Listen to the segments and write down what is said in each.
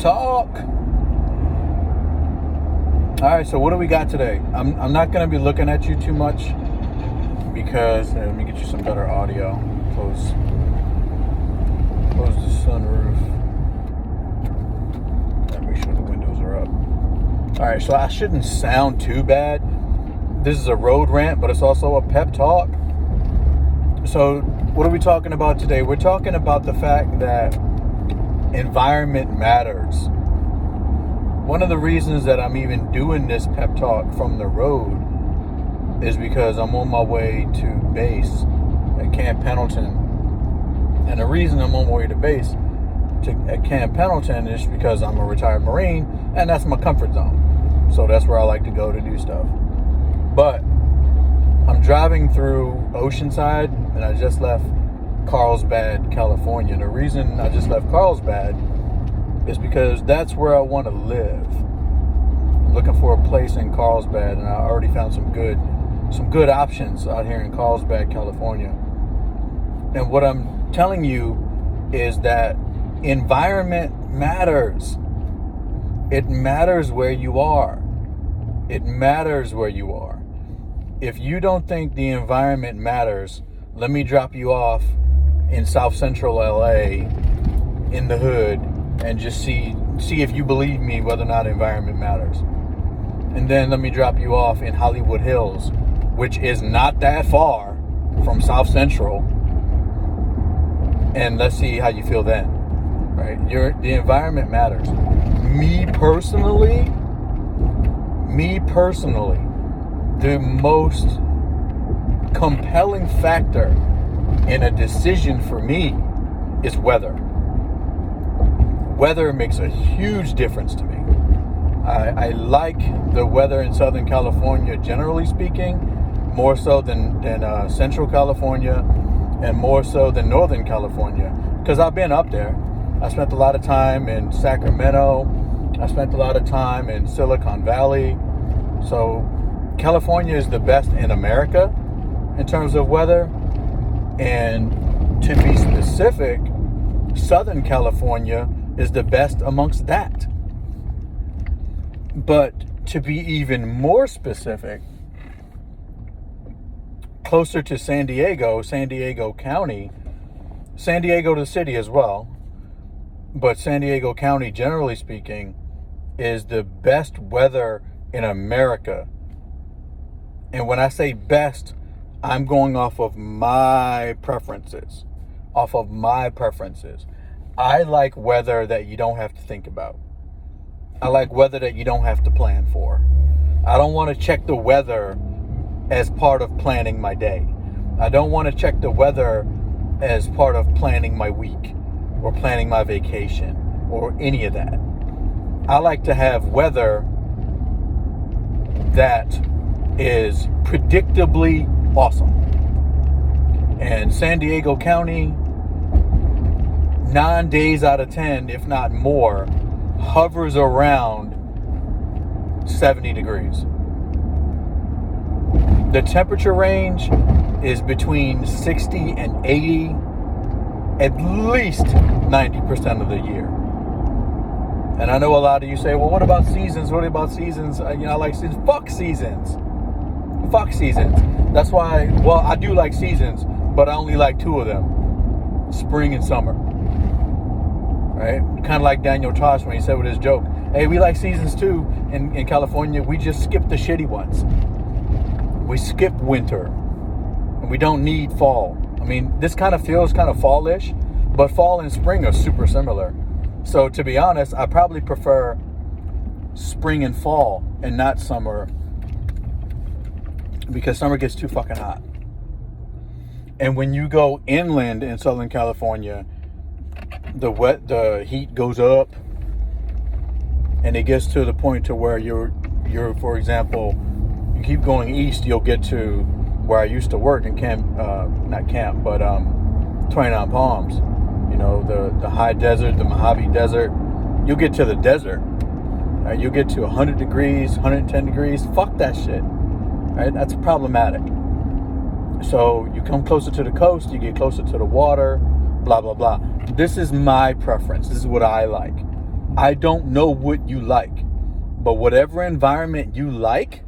Talk. Alright, so what do we got today? I'm not going to be looking at you too much because let me get you some better audio. Close the sunroof. And make sure the windows are up. Alright, so I shouldn't sound too bad. This is a road rant, but it's also a pep talk. So what are we talking about today? We're talking about the fact that environment matters. One of the reasons that I'm even doing this pep talk from the road is because I'm on my way to base at Camp Pendleton. And the reason I'm on my way to base at Camp Pendleton is because I'm a retired Marine and that's my comfort zone. So that's where I like to go to do stuff. But I'm driving through Oceanside and I just left Carlsbad, California. And the reason I just left Carlsbad is because that's where I want to live. I'm looking for a place in Carlsbad, and I already found some good options out here in Carlsbad, California. And what I'm telling you is that environment matters. It matters where you are. It matters where you are. If you don't think the environment matters, let me drop you off in South Central LA in the hood and just see if you believe me whether or not environment matters. And then let me drop you off in Hollywood Hills, which is not that far from South Central, and let's see how you feel then. Right? The environment matters. Me personally, the most compelling factor in a decision for me is weather. Weather makes a huge difference to me. I like the weather in Southern California, generally speaking, more so than Central California and more so than Northern California, because I've been up there. I spent a lot of time in Sacramento. I spent a lot of time in Silicon Valley. So California is the best in America in terms of weather. And to be specific, Southern California is the best amongst that. But to be even more specific, closer to San Diego County, San Diego the city as well, but San Diego County, generally speaking, is the best weather in America. And when I say best, I'm going off of my preferences. I like weather that you don't have to think about. I like weather that you don't have to plan for. I don't want to check the weather as part of planning my day. I don't want to check the weather as part of planning my week or planning my vacation or any of that. I like to have weather that is predictably awesome. And San Diego County, 9 days out of 10, if not more, hovers around 70 degrees. The temperature range is between 60 and 80 at least 90% of the year. And I know a lot of you say, well, what about seasons? I like seasons. Fuck seasons. That's why, I do like seasons, but I only like two of them. Spring and summer. Right? Kind of like Daniel Tosh when he said with his joke, hey, we like seasons too in California. We just skip the shitty ones. We skip winter. And we don't need fall. I mean, this kind of feels kind of fallish, but fall and spring are super similar. So to be honest, I probably prefer spring and fall and not summer, because summer gets too fucking hot. And when you go inland in Southern California, the heat goes up, and it gets to the point to where you're for example, you keep going east, you'll get to where I used to work in 29 Palms. You know, the high desert, the Mojave Desert. You'll get to the desert. Right? You'll get to 100 degrees, 110 degrees. Fuck that shit. Right? That's problematic. So you come closer to the coast, you get closer to the water, blah, blah, blah. This is my preference. This is what I like. I don't know what you like, but whatever environment you like,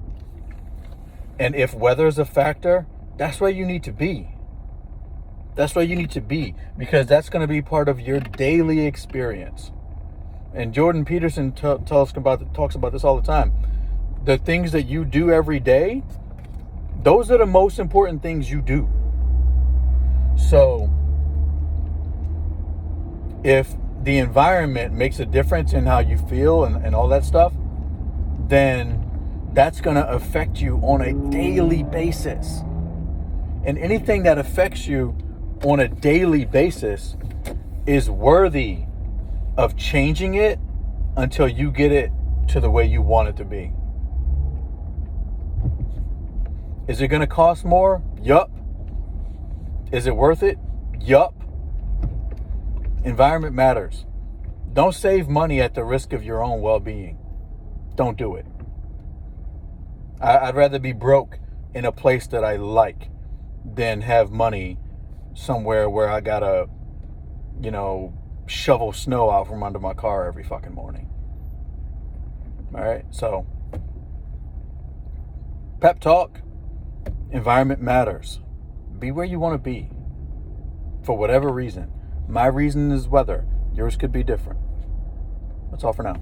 and if weather is a factor, that's where you need to be. That's where you need to be, because that's going to be part of your daily experience. And Jordan Peterson talks about this all the time. The things that you do every day, those are the most important things you do. So if the environment makes a difference in how you feel and all that stuff, then that's going to affect you on a daily basis. And anything that affects you on a daily basis is worthy of changing it until you get it to the way you want it to be. Is it going to cost more? Yup. Is it worth it? Yup. Environment matters. Don't save money at the risk of your own well-being. Don't do it. I'd rather be broke in a place that I like than have money somewhere where I gotta, shovel snow out from under my car every fucking morning. All right, so Pep Talk, environment matters. Be where you want to be for whatever reason. My reason is weather. Yours could be different. That's all for now.